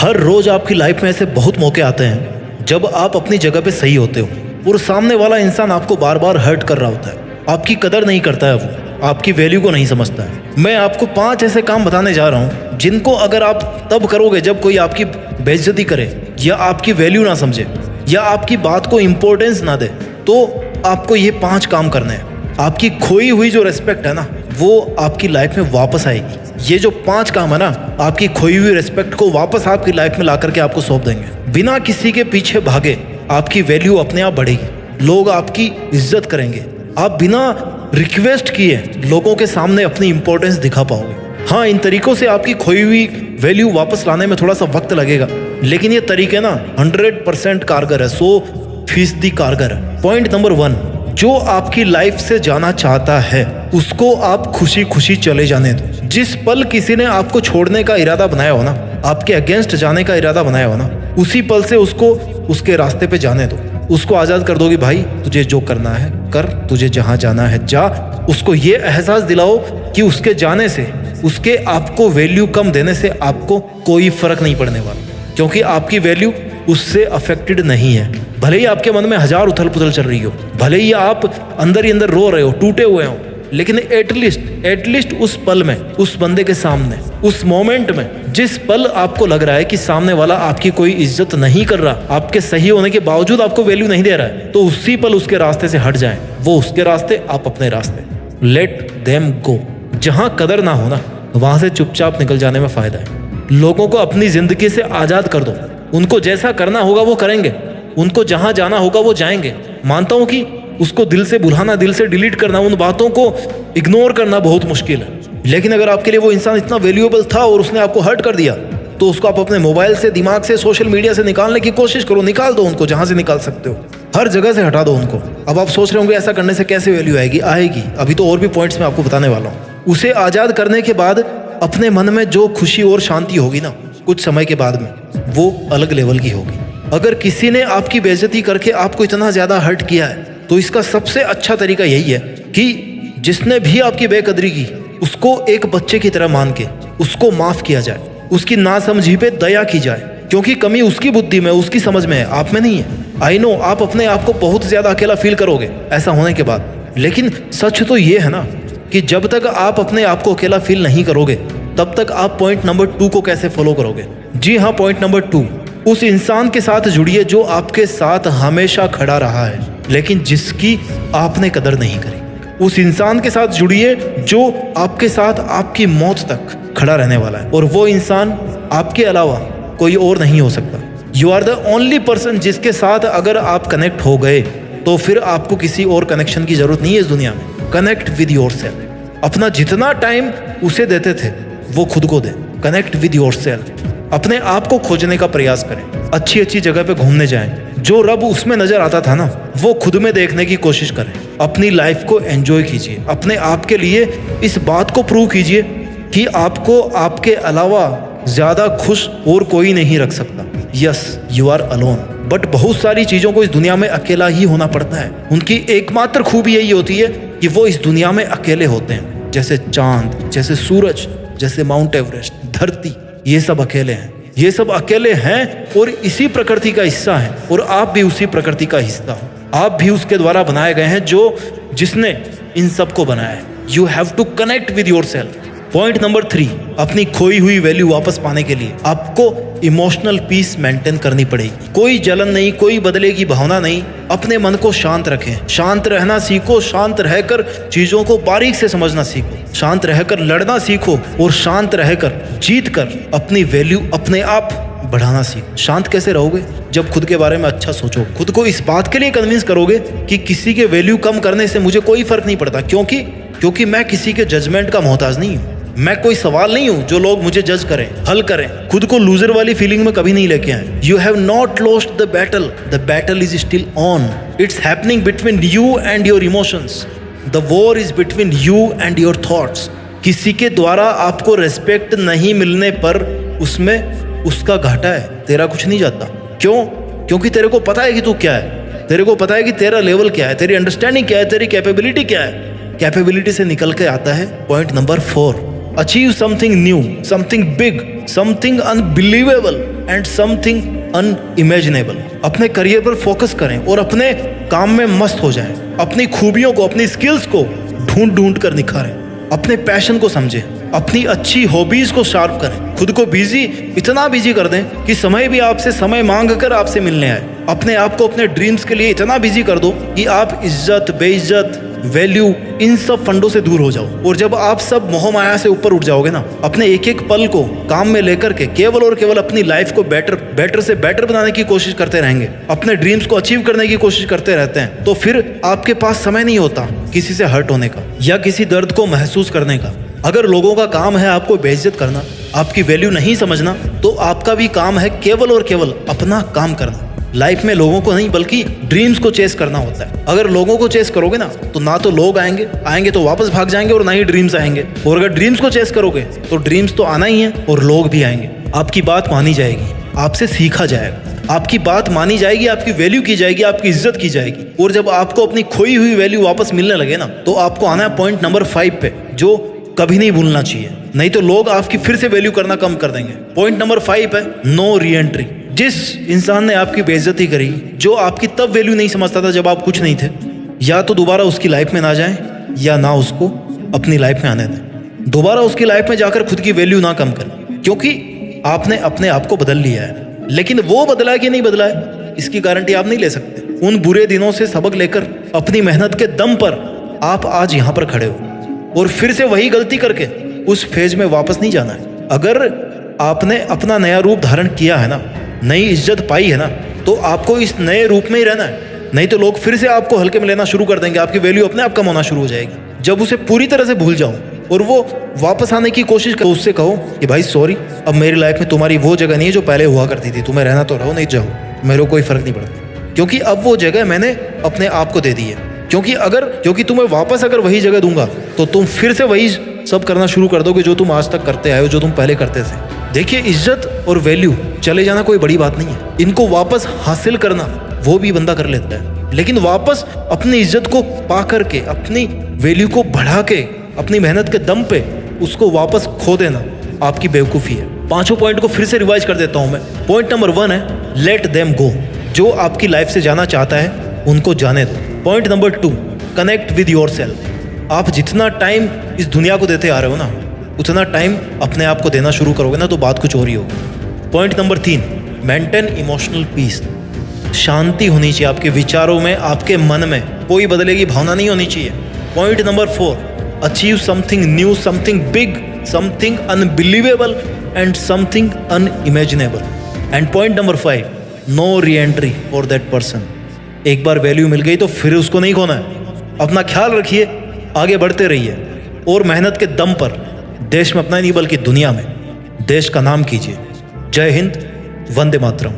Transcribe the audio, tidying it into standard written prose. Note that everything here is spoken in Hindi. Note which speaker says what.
Speaker 1: हर रोज आपकी लाइफ में ऐसे बहुत मौके आते हैं जब आप अपनी जगह पे सही होते हो और सामने वाला इंसान आपको बार बार हर्ट कर रहा होता है, आपकी कदर नहीं करता है, वो आपकी वैल्यू को नहीं समझता है। मैं आपको 5 ऐसे काम बताने जा रहा हूँ जिनको अगर आप तब करोगे जब कोई आपकी बेइज्जती करे या आपकी वैल्यू ना समझे या आपकी बात को इम्पोर्टेंस ना दे, तो आपको ये 5 काम करने हैं। आपकी खोई हुई जो रिस्पेक्ट है ना, वो आपकी लाइफ में वापस आएगी। ये जो 5 काम है ना, आपकी खोई हुई रिस्पेक्ट को वापस आपकी लाइफ में ला करके आपको सौंप देंगे। बिना किसी के पीछे भागे आपकी वैल्यू अपने आप बढ़ेगी, लोग आपकी इज्जत करेंगे। आप बिना रिक्वेस्ट किए लोगों के सामने अपनी इंपॉर्टेंस दिखा पाओगे। हाँ, इन तरीकों से आपकी खोई हुई वैल्यू वापस लाने में थोड़ा सा वक्त लगेगा, लेकिन ये तरीके ना 100% कारगर है, 100% कारगर है। पॉइंट नंबर 1, जो आपकी लाइफ से जाना चाहता है उसको आप खुशी खुशी चले जाने दो। जिस पल किसी ने आपको छोड़ने का इरादा बनाया हो ना, आपके अगेंस्ट जाने का इरादा बनाया हो ना, उसी पल से उसको उसके रास्ते पे जाने दो। उसको आज़ाद कर दो कि भाई तुझे जो करना है कर, तुझे जहाँ जाना है जा। उसको ये एहसास दिलाओ कि उसके जाने से, उसके आपको वैल्यू कम देने से आपको कोई फर्क नहीं पड़ने वाला, क्योंकि आपकी वैल्यू उससे अफेक्टेड नहीं है। भले ही आपके मन में 1000 उथल पुथल चल रही हो, भले ही आप अंदर ही अंदर रो रहे हो, टूटे हुए हो, लेकिन एटलीस्ट उस पल में, उस बंदे के सामने, उस मोमेंट में, जिस पल आपको लग रहा है कि सामने वाला आपकी कोई इज्जत नहीं कर रहा, आपके सही होने के बावजूद आपको वैल्यू नहीं दे रहा है, तो उसी पल उसके रास्ते से हट जाएं। वो उसके रास्ते, आप अपने रास्ते। Let them go. जहां कदर ना हो ना, वहां से चुपचाप निकल जाने में फायदा है। लोगों को अपनी जिंदगी से आजाद कर दो। उनको जैसा करना होगा वो करेंगे, उनको जहां जाना होगा वो जाएंगे। मानता हूं कि उसको दिल से भुलाना, दिल से डिलीट करना, उन बातों को इग्नोर करना बहुत मुश्किल है, लेकिन अगर आपके लिए वो इंसान इतना वैल्यूएबल था और उसने आपको हर्ट कर दिया, तो उसको आप अपने मोबाइल से, दिमाग से, सोशल मीडिया से निकालने की कोशिश करो। निकाल दो उनको, जहां से निकाल सकते हो, हर जगह से हटा दो उनको। अब आप सोच रहे होंगे ऐसा करने से कैसे वैल्यू आएगी? आएगी। अभी तो और भी पॉइंट्स मैं आपको बताने वाला हूँ। उसे आजाद करने के बाद अपने मन में जो खुशी और शांति होगी ना, कुछ समय के बाद में, वो अलग लेवल की होगी। अगर किसी ने आपकी बेइज्जती करके आपको इतना ज्यादा हर्ट किया है, तो इसका सबसे अच्छा तरीका यही है कि जिसने भी आपकी बेकदरी की, उसको एक बच्चे की तरह मान के उसको माफ किया जाए, उसकी नासमझी पे दया की जाए, क्योंकि कमी उसकी बुद्धि में, उसकी समझ में है, आप में नहीं है। आई नो आप अपने आप को बहुत ज्यादा अकेला फील करोगे ऐसा होने के बाद, लेकिन सच तो ये है ना कि जब तक आप अपने आप को अकेला फील नहीं करोगे, तब तक आप पॉइंट नंबर 2 को कैसे फॉलो करोगे? जी हाँ, पॉइंट नंबर 2, उस इंसान के साथ जुड़िए जो आपके साथ हमेशा खड़ा रहा है, लेकिन जिसकी आपने कदर नहीं करी। उस इंसान के साथ जुड़िए जो आपके साथ आपकी मौत तक खड़ा रहने वाला है, और वो इंसान आपके अलावा कोई और नहीं हो सकता। You are the only person जिसके साथ अगर आप कनेक्ट हो गए, तो फिर आपको किसी और कनेक्शन की जरूरत नहीं है इस दुनिया में। Connect with yourself. अपना जितना टाइम उसे देते थे वो खुद को दे। Connect with yourself. अपने आप को खोजने का प्रयास करें, अच्छी अच्छी जगह पे घूमने जाएं। जो रब उसमें नजर आता था ना, वो खुद में देखने की कोशिश करें। अपनी लाइफ को एंजॉय कीजिए। अपने आप के लिए इस बात को प्रूव कीजिए कि आपको आपके अलावा ज्यादा खुश और कोई नहीं रख सकता। Yes, you are alone, but बहुत सारी चीजों को इस दुनिया में अकेला ही होना पड़ता है। उनकी एकमात्र खूबी यही होती है कि वो इस दुनिया में अकेले होते हैं। जैसे चांद, जैसे सूरज, जैसे माउंट एवरेस्ट, धरती, ये सब अकेले हैं। ये सब अकेले हैं और इसी प्रकृति का हिस्सा है, और आप भी उसी प्रकृति का हिस्सा हो। आप भी उसके द्वारा बनाए गए हैं जिसने इन सब को बनाया है। You have to connect with yourself. Point number 3, अपनी खोई हुई वैल्यू वापस पाने के लिए आपको इमोशनल पीस मेंटेन करनी पड़ेगी। कोई जलन नहीं, कोई बदले की भावना नहीं। अपने मन को शांत रखें, शांत रहना सीखो। शांत रहकर चीजों को बारीक से समझना सीखो, शांत रहकर लड़ना सीखो, और शांत रहकर जीत कर अपनी वैल्यू अपने आप बढ़ाना सीखो। शांत कैसे रहोगे? जब खुद के बारे में अच्छा सोचो, खुद को इस बात के लिए कन्विंस करोगे कि किसी के वैल्यू कम करने से मुझे कोई फर्क नहीं पड़ता, क्योंकि मैं किसी के जजमेंट का मोहताज नहीं हूँ। मैं कोई सवाल नहीं हूं जो लोग मुझे जज करें, हल करें। खुद को लूजर वाली फीलिंग में कभी नहीं लेके आए। You have not lost the battle is still on. It's happening between you and your emotions. The war is between you and your thoughts. किसी के द्वारा आपको रेस्पेक्ट नहीं मिलने पर उसमें उसका घाटा है, तेरा कुछ नहीं जाता। क्यों? क्योंकि तेरे को पता है कि तू क्या है, तेरे को पता है कि तेरा लेवल क्या है, तेरी अंडरस्टैंडिंग क्या है, तेरी कैपेबिलिटी क्या है। कैपेबिलिटी से निकल के आता है point number 4, achieve something new, something big something unbelievable and something unimaginable. अपने करियर पर फोकस करें और अपने काम में मस्त हो जाएं। अपनी खूबियों को, अपनी स्किल्स को ढूंढ ढूंढ कर निखारें। अपने पैशन को समझें, अपनी अच्छी हॉबीज को शार्प करें। खुद को बिजी, इतना बिजी कर दें कि समय भी आपसे समय मांग कर आपसे मिलने आए। अपने आप को अपने ड्रीम्स के लिए इतना बिजी कर दो कि आप इज्जत, बेइज्जत, वैल्यू, इन सब फंडों से दूर हो जाओ। और जब आप सब मोह माया से ऊपर उठ जाओगे ना, अपने एक एक पल को काम में लेकर के केवल और केवल अपनी लाइफ को बेटर से बेटर बनाने की कोशिश करते रहेंगे, अपने ड्रीम्स को अचीव करने की कोशिश करते रहते हैं, तो फिर आपके पास समय नहीं होता किसी से हर्ट होने का या किसी दर्द को महसूस करने का। अगर लोगों का काम है आपको बेइज्जत करना, आपकी वैल्यू नहीं समझना, तो आपका भी काम है केवल और केवल अपना काम करना। लाइफ में लोगों को नहीं बल्कि ड्रीम्स को चेस करना होता है। अगर लोगों को चेस करोगे ना, तो ना तो लोग आएंगे तो वापस भाग जाएंगे, और ना ही ड्रीम्स आएंगे। और अगर ड्रीम्स को चेस करोगे तो ड्रीम्स तो आना ही है और लोग भी आएंगे। आपकी बात मानी जाएगी, आपसे सीखा जाएगा, आपकी बात मानी जाएगी, आपकी वैल्यू की जाएगी, आपकी इज्जत की जाएगी। और जब आपको अपनी खोई हुई वैल्यू वापस मिलने लगे ना, तो आपको आना है पॉइंट नंबर 5 पे, जो कभी नहीं भूलना चाहिए, नहीं तो लोग आपकी फिर से वैल्यू करना कम कर देंगे। पॉइंट नंबर 5 है नो री एंट्री। जिस इंसान ने आपकी बेइज्जती करी, जो आपकी तब वैल्यू नहीं समझता था जब आप कुछ नहीं थे, या तो दोबारा उसकी लाइफ में ना जाएं या ना उसको अपनी लाइफ में आने दें। दोबारा उसकी लाइफ में जाकर खुद की वैल्यू ना कम करें, क्योंकि आपने अपने आप को बदल लिया है। लेकिन वो बदला है कि नहीं बदला है, इसकी गारंटी आप नहीं ले सकते। उन बुरे दिनों से सबक लेकर अपनी मेहनत के दम पर आप आज यहाँ पर खड़े हो, और फिर से वही गलती करके उस फेज में वापस नहीं जाना है। अगर आपने अपना नया रूप धारण किया है ना, नई इज्जत पाई है ना, तो आपको इस नए रूप में ही रहना है। नहीं तो लोग फिर से आपको हल्के में लेना शुरू कर देंगे, आपकी वैल्यू अपने आप कम होना शुरू हो जाएगी। जब उसे पूरी तरह से भूल जाओ और वो वापस आने की कोशिश करो, उससे कहो कि भाई सॉरी, अब मेरी लाइफ में तुम्हारी वो जगह नहीं है जो पहले हुआ करती थी। तुम्हें रहना तो रहो, नहीं जाओ, मेरे को कोई फर्क नहीं पड़ता, क्योंकि अब वो जगह मैंने अपने आप को दे दी है। क्योंकि तुम्हें वापस अगर वही जगह दूंगा तो तुम फिर से वही सब करना शुरू कर दोगे जो तुम आज तक करते आए हो, जो तुम पहले करते थे। देखिए, इज्जत और वैल्यू चले जाना कोई बड़ी बात नहीं है। इनको वापस हासिल करना वो भी बंदा कर लेता है, लेकिन वापस अपनी इज्जत को पा करके, अपनी वैल्यू को बढ़ा के, अपनी मेहनत के दम पे उसको वापस खो देना आपकी बेवकूफ़ी है। 5 पॉइंट को फिर से रिवाइज कर देता हूँ मैं। पॉइंट नंबर 1 है लेट देम गो। जो आपकी लाइफ से जाना चाहता है उनको जाने दो। Point number 2, connect with yourself. आप जितना टाइम इस दुनिया को देते आ रहे हो ना, उतना टाइम अपने आप को देना शुरू करोगे ना, तो बात कुछ और ही होगी। Point number 3, maintain emotional peace. शांति होनी चाहिए आपके विचारों में, आपके मन में कोई बदले की भावना नहीं होनी चाहिए। Point number 4, achieve something new, something big, something unbelievable and something unimaginable. And point number 5, no re entry for that person. एक बार वैल्यू मिल गई तो फिर उसको नहीं खोना है। अपना ख्याल रखिए, आगे बढ़ते रहिए, और मेहनत के दम पर देश में अपना नहीं बल्कि दुनिया में देश का नाम कीजिए। जय हिंद, वंदे मातरम।